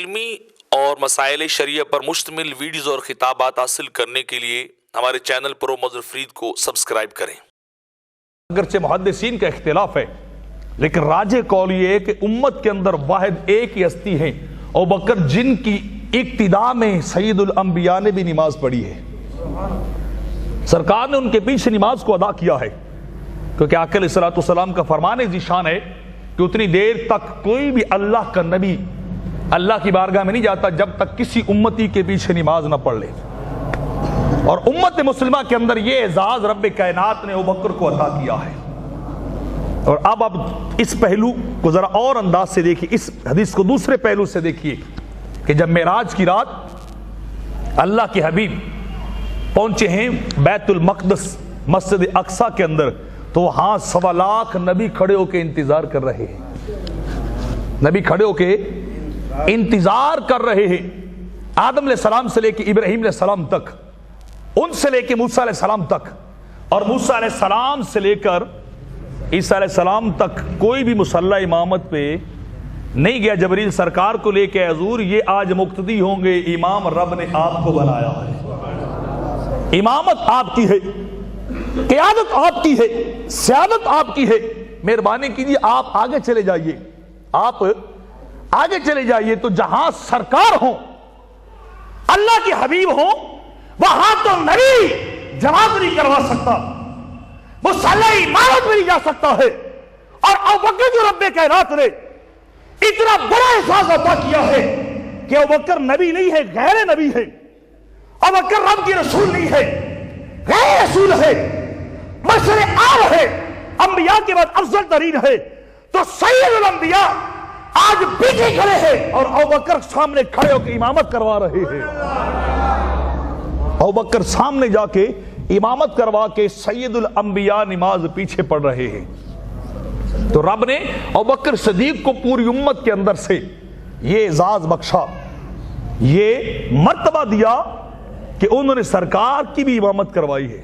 علمی اور مسائل شریعہ پر مشتمل ویڈیوز اور خطابات حاصل کرنے کے لیے ہمارے چینل پرو مظہر فرید کو سبسکرائب کریں۔ اگرچہ محدثین کا اختلاف ہے لیکن راجح قول یہ ہے کہ امت کے اندر واحد ایک ہی ہستی ہے ابوبکر، جن کی ابتدا میں سید الانبیاء نے بھی نماز پڑھی ہے، سرکار نے ان کے پیچھے نماز کو ادا کیا ہے، کیونکہ آقا علیہ الصلوۃ والسلام کا فرمان ذیشان ہے کہ اتنی دیر تک کوئی بھی اللہ کا نبی اللہ کی بارگاہ میں نہیں جاتا جب تک کسی امتی کے پیچھے نماز نہ پڑھ لے، اور امت مسلمہ کے اندر یہ اعزاز رب کائنات نے ابوبکر کو عطا کیا ہے۔ اور اب اس پہلو کو ذرا اور انداز سے دیکھیے، اس حدیث کو دوسرے پہلو سے دیکھیے کہ جب معراج کی رات اللہ کے حبیب پہنچے ہیں بیت المقدس مسجد اقصیٰ کے اندر، تو وہاں 1.25 لاکھ نبی کھڑے ہو کے انتظار کر رہے ہیں، نبی کھڑے ہو کے انتظار کر رہے ہیں، آدم علیہ السلام سے لے کے ابراہیم علیہ السلام تک، ان سے لے کے موسیٰ علیہ السلام تک، اور موسیٰ علیہ السلام سے لے کر عیسیٰ علیہ السلام تک کوئی بھی مصلی امامت پہ نہیں گیا۔ جبریل سرکار کو لے کے حضور یہ آج مقتدی ہوں گے، امام رب نے آپ کو بنایا ہے، امامت آپ کی ہے، قیادت آپ کی ہے، سیادت آپ کی ہے، مہربانی کیجیے آپ آگے چلے جائیے، آپ آگے چلے جائیے۔ تو جہاں سرکار ہوں، اللہ کے حبیب ہوں، وہاں تو نبی جماعت نہیں کروا سکتا، مصلی امامت میں نہیں جا سکتا ہے۔ اور ابوبکر جو رب کائنات نے اتنا بڑا احساس عطا کیا ہے کہ ابوبکر نبی نہیں ہے، غیر نبی ہے، ابوبکر رب کی رسول نہیں ہے، غیر رسول ہے، بشر عام ہے، انبیاء کے بعد افضل ترین ہے، تو سید الانبیاء آج پیچھے کھڑے ہیں اور ابوبکر سامنے کھڑے ہو کے امامت کروا رہے ہیں۔ ابوبکر سامنے جا کے امامت کروا کے سید الانبیاء نماز پیچھے پڑھ رہے ہیں۔ تو رب نے ابوبکر صدیق کو پوری امت کے اندر سے یہ اعزاز بخشا، یہ مرتبہ دیا کہ انہوں نے سرکار کی بھی امامت کروائی ہے۔